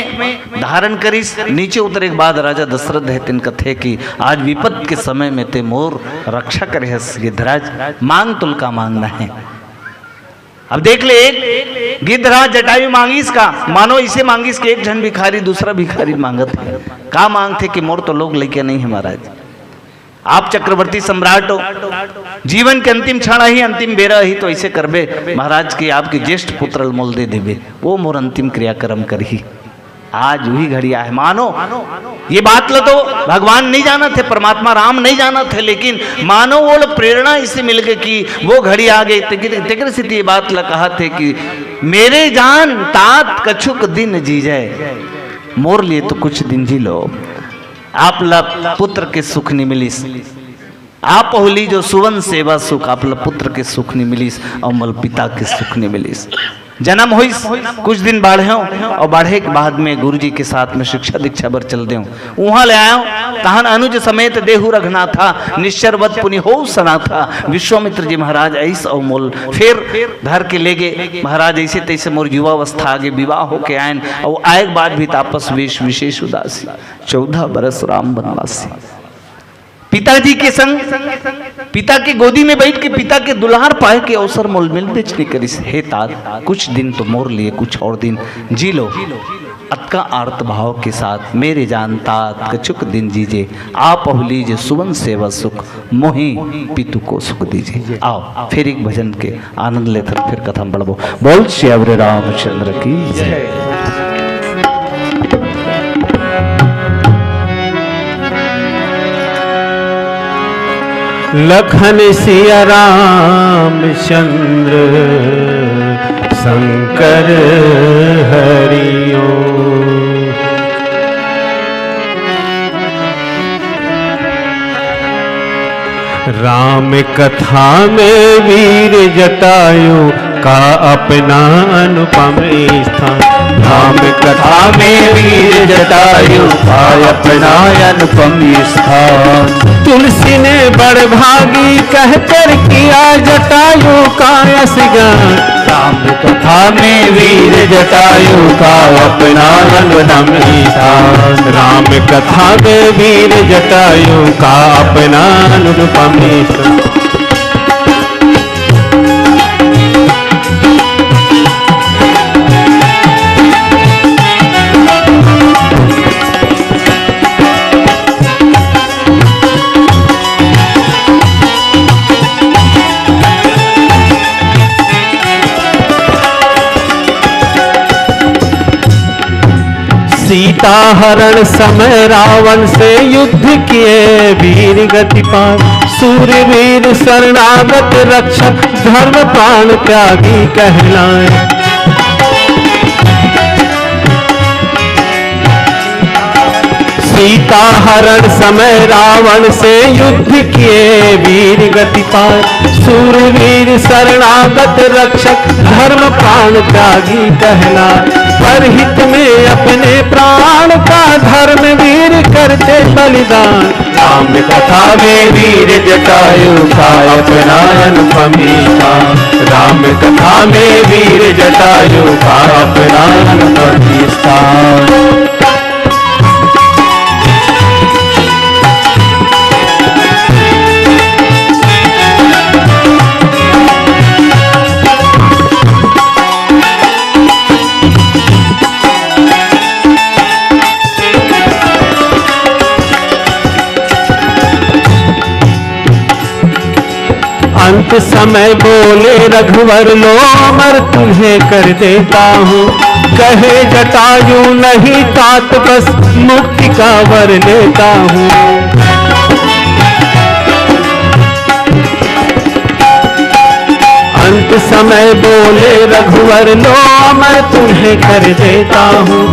धारण करिस। नीचे उतरे के बाद राजा दशरथ है तिन कथे कि आज विपद के समय में ते मोर रक्षा करे हस गिद्धराज, मांग तुल का मांगना है। अब देख ले, एक गिद्धराज जटायु मांगिस का, मानो इसे मांगिस कि एक जन भिखारी दूसरा भिखारी मांगत है। का मांग थे कि मोर तो लोग लेके नहीं है महाराज, आप चक्रवर्ती सम्राट हो, जीवन के अंतिम क्षण ही अंतिम बेरा ही तो ऐसे करबे महाराज की आपके ज्येष्ठ पुत्र मोल दे देवे, वो मोर अंतिम क्रियाक्रम करही। आज वही घड़िया है। मानो ये बात लो तो भगवान नहीं जाना थे, परमात्मा राम नहीं जाना थे, लेकिन मानो वो प्रेरणा इसे मिल गई कि वो घड़ी आ गई। तेकर से ये बात ला कहा थे कि मेरे जान तात कछुक दिन जी जाए, मोर लिए तो कुछ दिन जी लो। आप ला पुत्र के सुख नहीं मिलीस, आप होली जो सुवन सेवा सुख, आप ला पुत्र के सुख नहीं मिलीस और मल पिता के सुख नहीं मिलीस। जन्म हुई कुछ दिन बाढ़े और बाढ़े के बाद में गुरु जी के साथ में शिक्षा दीक्षा बर चल दे वहां ले आया तहन अनुज समेत देहु रघना था, निश्चरवत पुनि हो सना था। विश्वामित्र जी महाराज ऐस और मोल फिर धर के ले गए महाराज, ऐसे तैसे मोर युवावस्था आगे विवाह होके आयन और आए बाद भी तापस वेश विशेष उदासी, 14 बरस राम वनवासी। पिताजी के संग पिता के गोदी में बैठ के पिता के दुलार पाए के अवसर मोल मिल बेचने करी। हे तात कुछ दिन तो मोर लिए कुछ और दिन जी लो, अतका आर्त भाव के साथ मेरे जान तात कछुक दिन जीजे, आप लीजिए सुवन सेवा सुख, मोहि पितु को सुख दीजिए। आओ फिर एक भजन के आनंद लेकर फिर कथा बढ़बो। बोल श्री अवरे रामचंद्र की जय। लखन सिया रामचंद्र शंकर हरिओ, राम कथा में वीर जटायु का अपना अनुपम स्थान, राम कथा में वीर जटायु का अपना अनुपम स्थान। तुलसी ने बड़ भागी कहकर किया जटायु का यशगान, राम कथा में वीर जटायु का अपना अनुपम स्थान। राम कथा में वीर जटायु का अपना अनुपम स्थान। सीता हरण समय रावण से युद्ध किए वीर गति पार, सूरवीर शरणागत रक्षक धर्म प्राण त्यागी कहलाए। सीता हरण समय रावण से युद्ध किए वीर गति पार, सूरवीर शरणागत रक्षक धर्म प्राण त्यागी कहलाए। परहित में अपने प्राण का धर्म वीर करते बलिदान, राम कथा में वीर जटायु का अपना अनुपम स्थान। राम कथा में वीर जटायु का अपना अनुपम स्थान। अंत समय बोले रघुवर लो अमर तुम्हें कर देता हूँ, कहे जटायु नहीं तात बस मुक्ति का वर लेता हूँ। अंत समय बोले रघुवर लो अमर तुम्हें कर देता हूँ,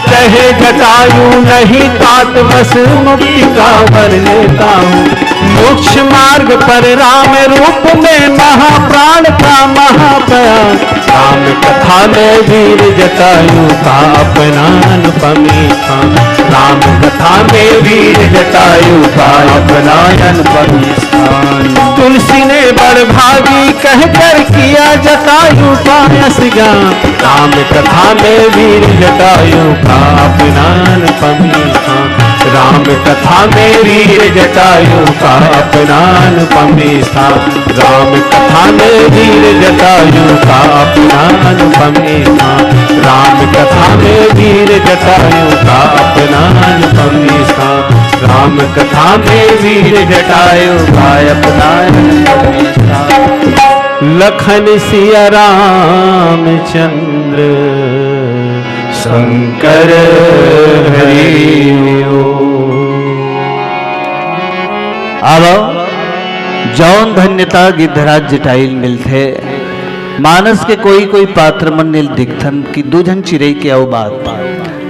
कहे जटायु नहीं तात बस मुक्ति का वर लेता हूँ। मोक्ष मार्ग पर राम रूप में महाप्राण का महाप्रयाण। राम कथा में वीर जटायु का अपना अनुपमी स्थान। राम कथा में वीर जटायु का अपना अनुपमी स्थान। तुलसी ने बड़ भागी कहकर किया जटायु का यश गान। राम कथा में वीर जटायु का अपना अनुपमी स्थान। राम कथा में वीर जटायु का अपना अनुपमी स्थान। राम कथा में वीर जटायु का अपना अनुपमी स्थान। राम कथा में वीर जटायु का अपना अनुपमी स्थान। राम कथा में वीर जटायु का अपना अनुपमी स्थान। लखन सिया रामचंद्र शंकर हरि अब जौन धन्यता गिद्धराज जटाइल मिलथे मानस के कोई पात्र मन नील दिखथन कि दो जन चिरई के अव बात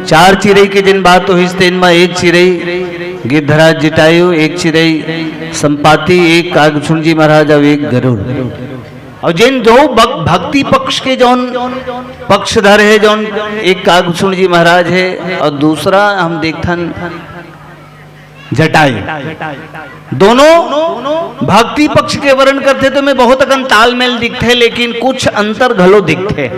चार चिरई के जिन बात हो तेन में एक चिरई गिद्धराज जटायु, एक चिरई संपाति, एक कागभूषण जी महाराज और एक गरुड़। और जिन दो भक्ति पक्ष के जौन पक्षधर है जौन एक कागभूषण जी महाराज है और दूसरा हम देखथन जटायु। दोनों भक्ति पक्ष के वर्ण करते तो मैं बहुत अगन तालमेल दिखते लेकिन कुछ अंतर घलो दिखते।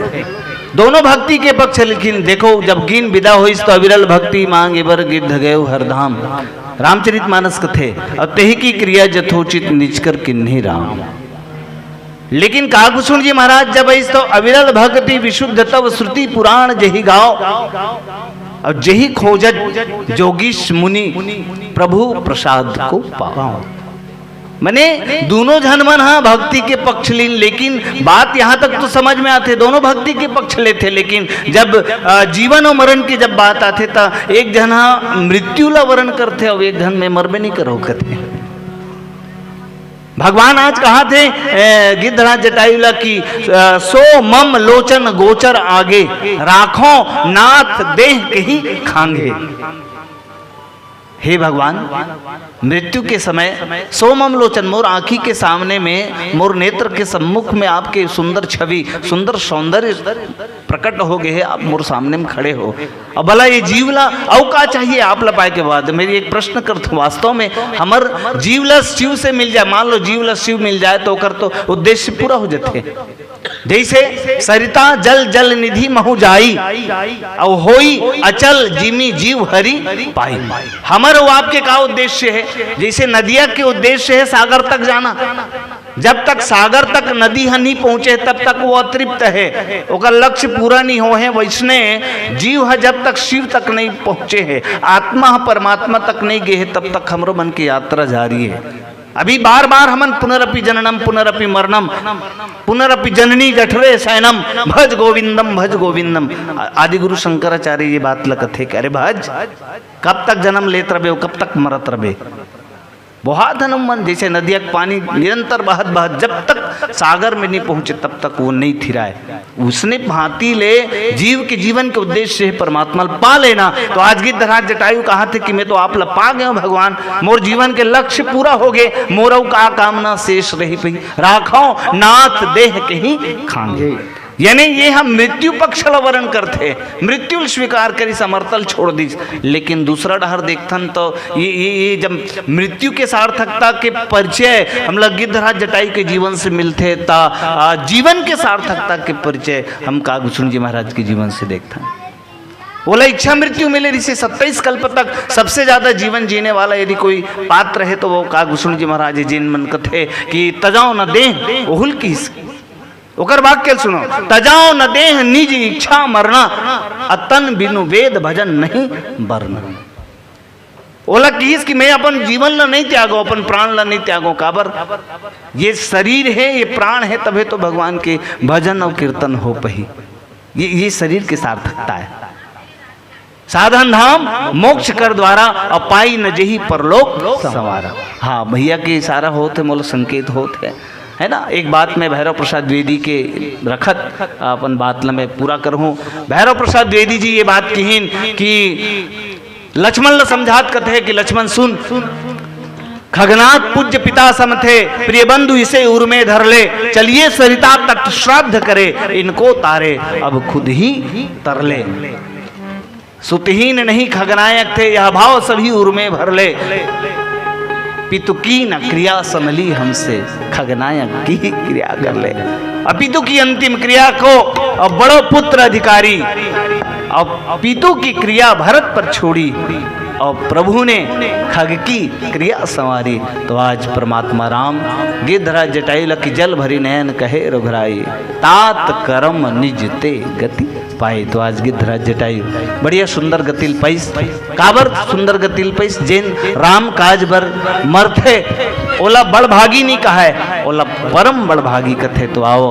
दोनों भक्ति के पक्ष लेकिन देखो जब गिन विदा हुई तो अविरल भक्ति मांग एबर गिद्ध गए हरधाम। रामचरितमानस कथे और तेहि की क्रिया जथोचित निज कर किन्हीं राम। लेकिन कागभूषण जी महाराज जब इस तो अविरल भक्ति विशुद्ध तव श्रुति पुराण जही गाओ और जही खोजत जोगीश मुनि प्रभु प्रसाद को पाओ। मने दोनों जन मन हाँ भक्ति के पक्ष लीन लेकिन बात यहाँ तक तो समझ में आते दोनों भक्ति के पक्ष लेते लेकिन जब जीवन और मरण की जब बात आते तो एक जन हाँ मृत्यु ला वर्ण करते और एक जन में मरबे नहीं करो कहते। भगवान आज कहा थे गिद्धराज जटायुला की सो मम लोचन गोचर आगे राखो नाथ देह के ही खांगे। हे भगवान मृत्यु के समय सो मम लोचन मोर आंखी के सामने में मोर नेत्र के सम्मुख में आपके सुंदर छवि सुंदर सौंदर्य प्रकट हो गए है। आप मोर सामने में खड़े हो अब भला ये जीवला अव का चाहिए आप लपाए के बाद मेरी एक प्रश्न करता हूँ वास्तव में हमर जीवला शिव से मिल जाए मान लो जीवला शिव मिल जाए तो कर तो उद्देश्य पूरा हो जाते। जैसे सरिता जल जल निधि महु जाई और होई अचल जिमी जीव हरि पाई। हमारे वो आपके का उद्देश्य है जैसे नदिया के उद्देश्य है सागर तक जाना। जब तक सागर तक नदी नहीं पहुंचे तब तक वो अतृप्त है ओकर लक्ष्य पूरा नहीं हो है। वैसने जीव है जब तक शिव तक नहीं पहुंचे है आत्मा परमात्मा तक नहीं गए है तब तक हमरो मन की यात्रा जारी है। अभी बार बार हमन पुनरपि जननम पुनरपि मरणम पुनरपि जननी जठरे शयनम भज गोविंदम आदि गुरु शंकराचार्य ये बात लगत है कि अरे भज कब तक जन्म लेत रहे कब तक मरत रहे। बहुत हनुमान जैसे नदिया का पानी निरंतर बहत बहत जब तक सागर में नहीं पहुंचे तब तक वो नहीं थिराए। उसने भांति ले जीव के जीवन के उद्देश्य है परमात्मा पा लेना। तो आज गिद्धराज जटायु कहा थे कि मैं तो आप पा गया भगवान मोर जीवन के लक्ष्य पूरा हो गए मोरऊ का कामना शेष रही पई राखो नाथ देह के ही खांगे। यानी ये हम मृत्यु पक्ष वर्ण करते मृत्यु स्वीकार करी समर्थल छोड़ दी। लेकिन दूसरा डहर देखथन तो ये जब मृत्यु के सार्थकता के परिचय हम लोग गिद्धराज जटायु के जीवन से मिलते ता जीवन के सार्थकता के परिचय हम कागभूषण जी महाराज के जीवन से देखथन। बोला इच्छा मृत्यु मिले इसे 27 कल्प तक सबसे ज्यादा जीवन जीने वाला यदि कोई पात्र है तो वो कागभूषण जी महाराज जिन मन कथे कि तजाओ न देह ओहुल की ओकर वाक्य सुनो तजाओ न देह निज इच्छा मरना अतन बिनु वेद भजन नहीं बरना। ओला किस कि मैं अपन जीवन ला नहीं त्यागो अपन प्राण ला नहीं त्यागो काबर ये शरीर है ये प्राण है तबे तो भगवान के भजन और कीर्तन हो पही। ये शरीर की सार्थकता है। साधन धाम मोक्ष कर द्वारा अपाई न जही परलोक सवारा। हाँ भैया के इशारा होते मोल संकेत होते है ना। एक बात मैं भैरव प्रसाद द्विवेदी के रखत अपन बात ला मैं पूरा करूँ। भैरव प्रसाद द्विवेदी जी ये बात कहीन कि लक्ष्मण ला समझात कथे कि लक्ष्मण सुन खगनाथ पूज्य पिता सम थे, प्रिय बंधु इसे उर में धर ले, चलिए सरिता तट श्राद्ध करे, इनको तारे अब खुद ही तरले। सुतहीन नहीं खगनायक थे, यह भाव सभी उर में भर ले। पितु की न क्रिया समली हमसे, खगनायक की ही क्रिया कर ले। अपितु की अंतिम क्रिया को अब बड़ो पुत्र अधिकारी, अब पितु की क्रिया भरत पर छोड़ी और प्रभु ने खग की क्रिया संवारी। तो आज परमात्मा राम गिद्धराज जटाई लकी जल भरी नयन कहे रघुराई, तात करम निज ते गति पाई। तो आज गिद्धराज जटाई बढ़िया सुंदर गतिल पैस, काबर सुंदर गतिल पैस, जेन राम काज बर मरथे ओला बड़ भागी नहीं कहा है, ओला परम बड़ भागी कथे। तो आओ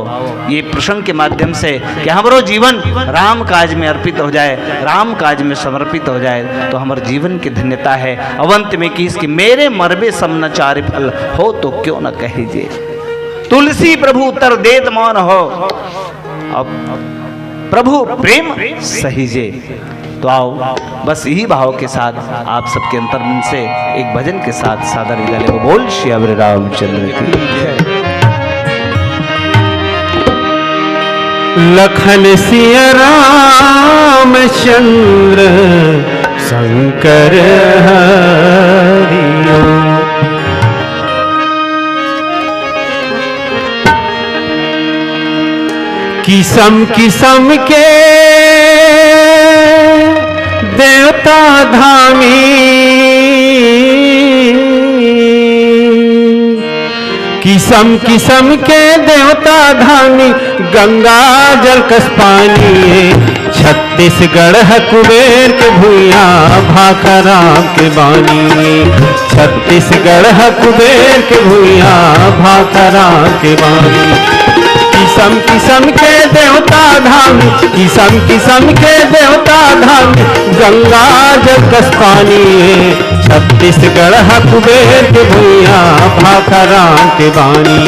ये प्रसंग के माध्यम से कि हमारो जीवन राम काज में अर्पित हो जाए, राम काज में समर्पित हो जाए, तो हमारे जीवन की धन्यता है। अवंत में कि इसकी मेरे मरबे समन चारि फल हो, तो क्यों न कहिजे तुलसी प्रभु उत्तर देत मौन हो, अब प्रभु प्रेम सहीजे। तो आओ बस यही भाव के साथ आप सबके अंतर्मन से एक भजन के साथ सादर विदा लेगो। बोल श्री अवरे रामचंद्र की जय। लखन सिया रामचंद्र शंकर हरिओ, किस्म किस्म के देवता धामी, किस्म किस्म के देवता धामी, गंगा जल कस पानी। छत्तीसगढ़ है कुबेर के भूया, भाखरा के बानी। छत्तीसगढ़ है कुबेर के भूया, भाखरा के बानी। किस्म किस्म के देवता धाम, किस्म किस्म के देवता धाम, गंगा जल कस पानी। छत्तीसगढ़ है कुबेर के भूया, भाखरा के बानी।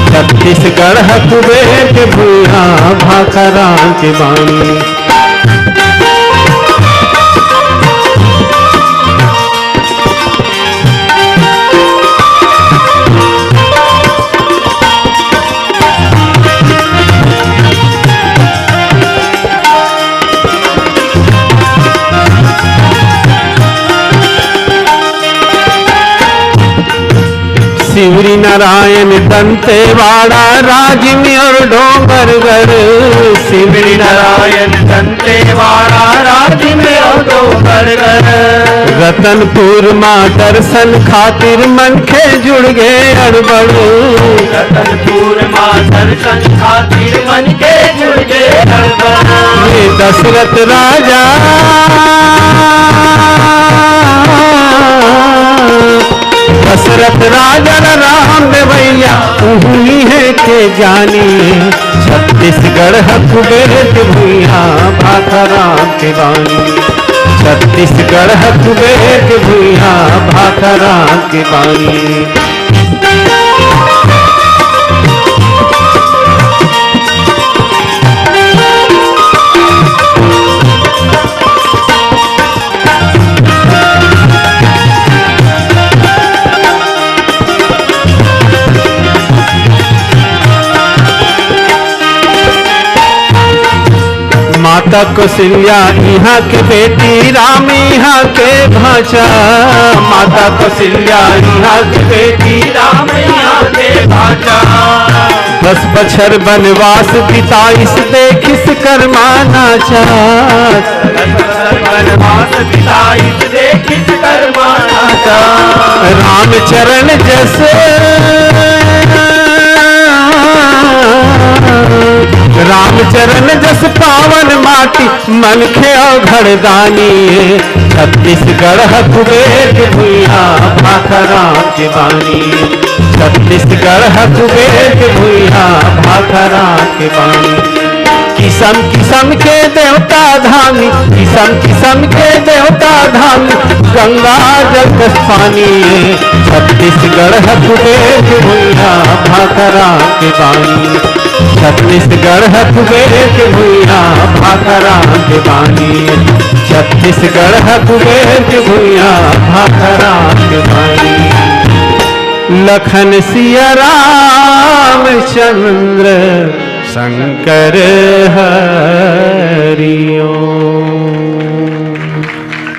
छत्तीसगढ़ है कुबेर के भूया, भाखरा के बानी। शिवरी नारायण दंतेवाड़ा राज में और डोंगरगढ़। शिवरी नारायण दंतेवाड़ा राज में और डोंगरगढ़। रतनपुर माँ दर्शन खातिर मन के जुड़ गए अड़बड़। रतनपुर माँ दर्शन खातिर मन के जुड़ गए अड़बड़। ये दशरथ राजा दशरथ राजा राम भैया उही है के जानी। छत्तीसगढ़ है कुबेर के भूया, भाखरा के बानी। छत्तीसगढ़ है कुबेर के भूया, भाखरा के बानी। माता कौशल्या यहाँ के बेटी, राम यहाँ के भाषा। माता कौशल्या यहाँ के बेटी, राम यहाँ के भाषा। 10 बछर बनवास बिताइस देखिस कर्माना चाच। 10 बछर बनवास बिताइस देखिस कर्माना चाच। रामचरण जैसे रामचरण जस पावन माटी, मन खे घड़दानी। छत्तीसगढ़ है कुबेर के भूया, भाखरा के बानी। छत्तीसगढ़ है कुबेर के भूया, भाखरा के बानी। किस्म किस्म के देवता धामी, किस्म किस्म के देवता धामी, गंगा जल कस पानी। छत्तीसगढ़ है कुबेर के भूया, भाखरा के बानी। छत्तीसगढ़ है कुबेर के भूया, भाखरा के बानी। छत्तीसगढ़ है कुबेर के भूया, भाखरा के बानी। लखन सिया रामचंद्र शंकर हरि ओम।